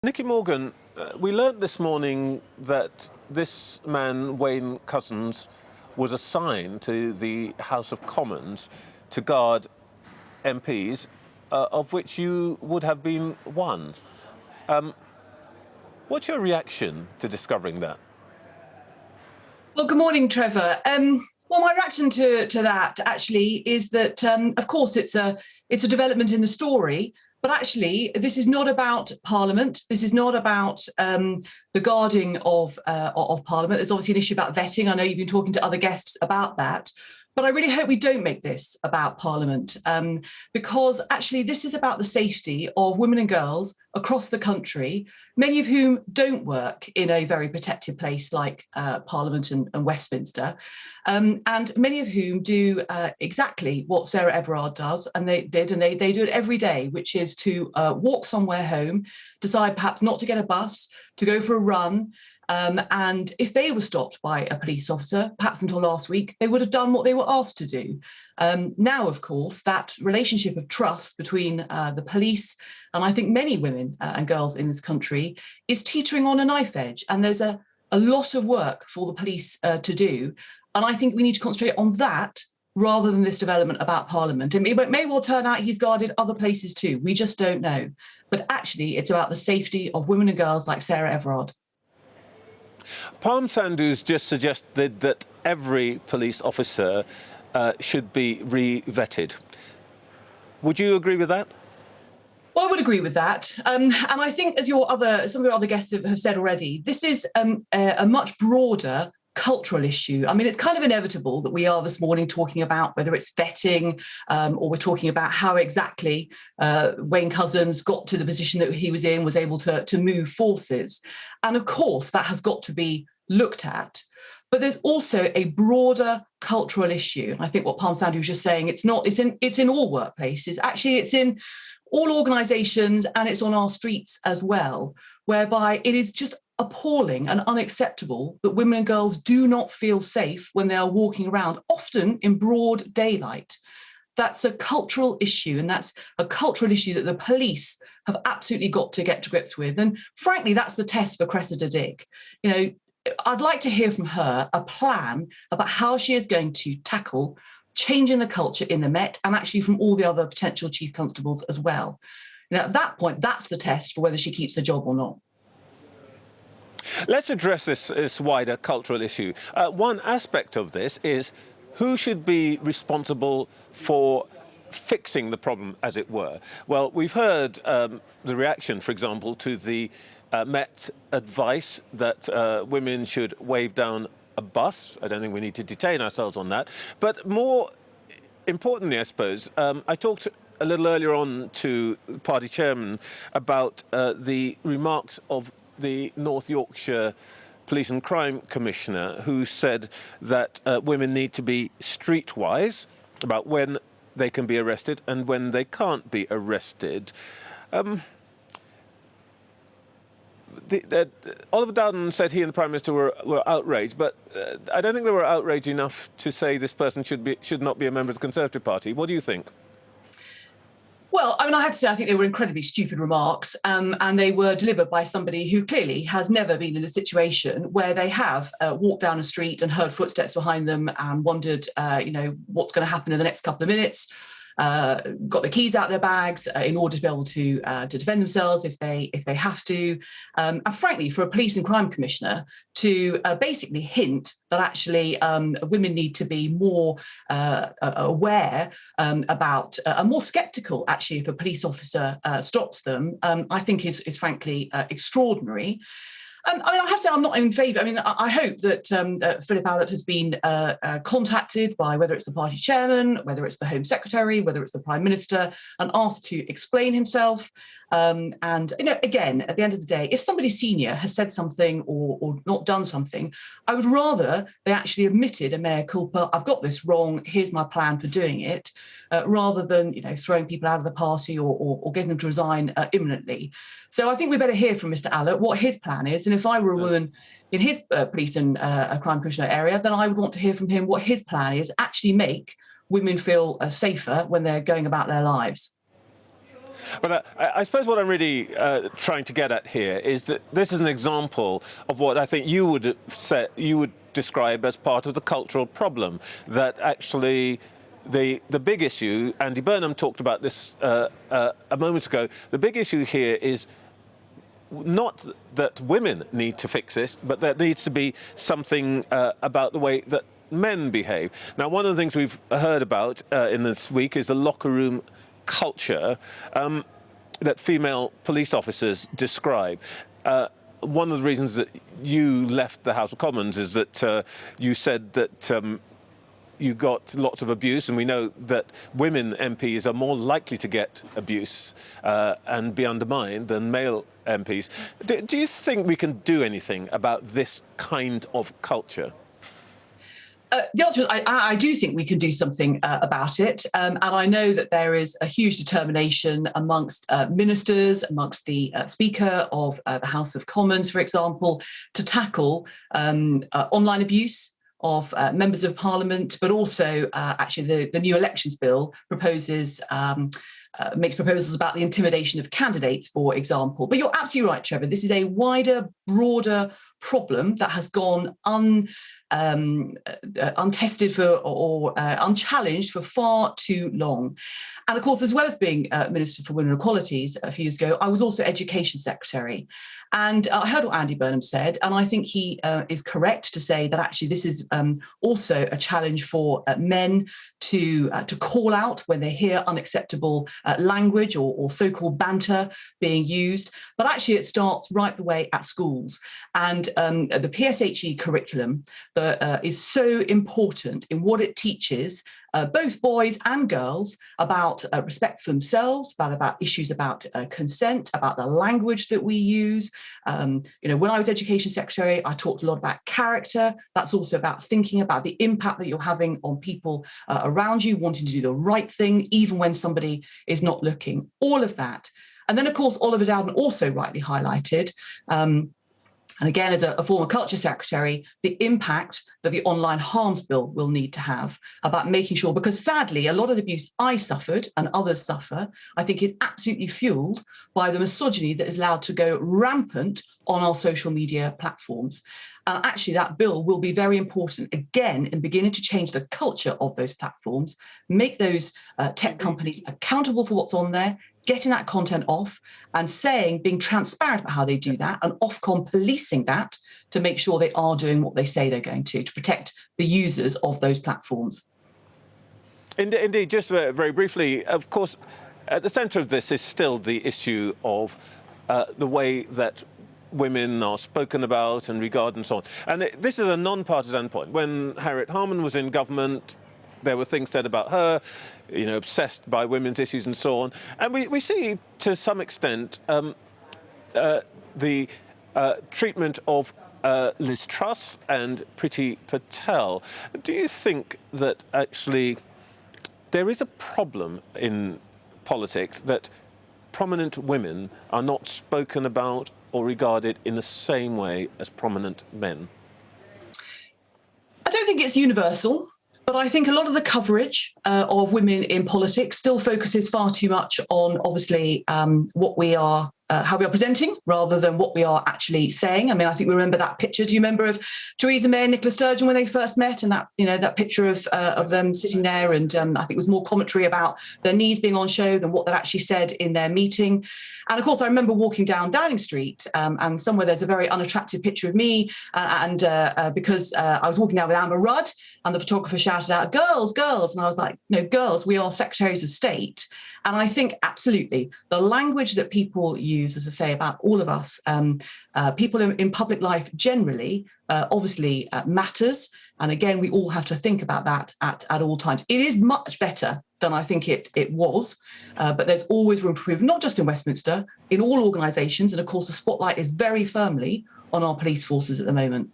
Nicky Morgan, we learnt this morning that this man, Wayne Couzens, was assigned to the House of Commons to guard MPs, of which you would have been one. What's your reaction to discovering that? Well, good morning, Trevor. Well, my reaction to that actually is that, of course, it's a development in the story. But actually, this is not about Parliament. This is not about the guarding of Parliament. There's obviously an issue about vetting. I know you've been talking to other guests about that. But I really hope we don't make this about Parliament, because actually this is about the safety of women and girls across the country, many of whom don't work in a very protected place like Parliament and Westminster, and many of whom do exactly what Sarah Everard does, and they do it every day, which is to walk somewhere home, decide perhaps not to get a bus, to go for a run. And if they were stopped by a police officer, perhaps until last week, they would have done what they were asked to do. Now, of course, that relationship of trust between the police and I think many women and girls in this country is teetering on a knife edge. And there's a lot of work for the police to do. And I think we need to concentrate on that rather than this development about Parliament. It may well turn out he's guarded other places too. We just don't know. But actually, it's about the safety of women and girls like Sarah Everard. Palm Sanders just suggested that every police officer should be re-vetted. Would you agree with that? Well, I would agree with that. And I think, as some of your other guests have said already, this is a much broader cultural issue. I mean, it's kind of inevitable that we are this morning talking about whether it's vetting or we're talking about how exactly Wayne Couzens got to the position that he was in, was able to move forces. And of course, that has got to be looked at. But there's also a broader cultural issue. I think what Palm Sandy was just saying, it's in all workplaces. Actually, it's in all organisations and it's on our streets as well, whereby it is just appalling and unacceptable that women and girls do not feel safe when they are walking around, often in broad daylight. That's a cultural issue, and that's a cultural issue that the police have absolutely got to get to grips with. And frankly, that's the test for Cressida Dick. You know, I'd like to hear from her a plan about how she is going to tackle changing the culture in the Met and actually from all the other potential chief constables as well. You know, at that point, that's the test for whether she keeps her job or not. Let's address this wider cultural issue. One aspect of this is who should be responsible for fixing the problem, as it were. Well, we've heard the reaction, for example, to the Met advice that women should wave down a bus. I don't think we need to detain ourselves on that. But more importantly, I suppose, I talked a little earlier on to the party chairman about the remarks of the North Yorkshire Police and Crime Commissioner, who said that women need to be streetwise about when they can be arrested and when they can't be arrested. Oliver Dowden said he and the Prime Minister were outraged, but I don't think they were outraged enough to say this person should not be a member of the Conservative Party. What do you think? Well, I mean, I have to say, I think they were incredibly stupid remarks, and they were delivered by somebody who clearly has never been in a situation where they have walked down a street and heard footsteps behind them and wondered, what's going to happen in the next couple of minutes. Got the keys out of their bags in order to be able to defend themselves if they have to, and frankly, for a police and crime commissioner to basically hint that actually women need to be more aware about and more sceptical actually if a police officer stops them, I think is frankly extraordinary. I mean, I have to say I'm not in favour. I mean, I hope that Philip Allott has been contacted by whether it's the party chairman, whether it's the Home Secretary, whether it's the Prime Minister, and asked to explain himself. And, again, at the end of the day, if somebody senior has said something or not done something, I would rather they actually admitted a mea culpa, I've got this wrong, here's my plan for doing it, rather than, throwing people out of the party or getting them to resign imminently. So I think we better hear from Mr. Allott what his plan is. And if I were a woman in his police and crime commissioner area, then I would want to hear from him what his plan is, actually make women feel safer when they're going about their lives. But I suppose what I'm really trying to get at here is that this is an example of what I think you would say, you would describe as part of the cultural problem, that actually the big issue, Andy Burnham talked about this a moment ago, the big issue here is not that women need to fix this, but there needs to be something about the way that men behave. Now, one of the things we've heard about in this week is the locker room culture that female police officers describe. One of the reasons that you left the House of Commons is that you said that you got lots of abuse, and we know that women MPs are more likely to get abuse and be undermined than male MPs. Do you think we can do anything about this kind of culture? The answer is I do think we can do something about it. And I know that there is a huge determination amongst ministers, amongst the Speaker of the House of Commons, for example, to tackle online abuse of members of Parliament, but also actually the new elections bill proposes makes proposals about the intimidation of candidates, for example. But you're absolutely right, Trevor. This is a wider, broader problem that has gone untested for or unchallenged for far too long. And of course, as well as being Minister for Women and Equalities a few years ago, I was also Education Secretary. And I heard what Andy Burnham said, and I think he is correct to say that actually this is also a challenge for men to call out when they hear unacceptable language or so-called banter being used. But actually it starts right the way at schools. And the PSHE curriculum that is so important in what it teaches both boys and girls about respect for themselves, about issues about consent, about the language that we use. When I was Education Secretary, I talked a lot about character. That's also about thinking about the impact that you're having on people around you, wanting to do the right thing, even when somebody is not looking. All of that. And then, of course, Oliver Dowden also rightly highlighted and again, as a former culture secretary, the impact that the online harms bill will need to have about making sure, because sadly, a lot of the abuse I suffered and others suffer, I think is absolutely fueled by the misogyny that is allowed to go rampant on our social media platforms. And actually, that bill will be very important, again, in beginning to change the culture of those platforms, make those tech companies accountable for what's on there, getting that content off and being transparent about how they do that, and Ofcom policing that to make sure they are doing what they say they're going to protect the users of those platforms. Indeed, just very briefly, of course, at the centre of this is still the issue of the way that women are spoken about and regarded and so on. And this is a non-partisan point. When Harriet Harman was in government, there were things said about her, obsessed by women's issues and so on. And we see, to some extent, the treatment of Liz Truss and Priti Patel. Do you think that actually there is a problem in politics that prominent women are not spoken about or regarded in the same way as prominent men? I don't think it's universal. But I think a lot of the coverage of women in politics still focuses far too much on, obviously, what we are, how we are presenting, rather than what we are actually saying. I mean, I think we remember that picture. Do you remember of Theresa May and Nicola Sturgeon when they first met, and that picture of them sitting there? And I think it was more commentary about their knees being on show than what they actually said in their meeting. And of course, I remember walking down Downing Street, and somewhere there's a very unattractive picture of me, because I was walking down with Amber Rudd, and the photographer shouted out, "Girls, girls," and I was like, "No, girls, we are secretaries of state." And I think absolutely the language that people use, as I say, about all of us, people in public life generally, obviously matters. And again, we all have to think about that at all times. It is much better than I think it was, but there's always room for improvement, not just in Westminster, in all organisations. And of course, the spotlight is very firmly on our police forces at the moment.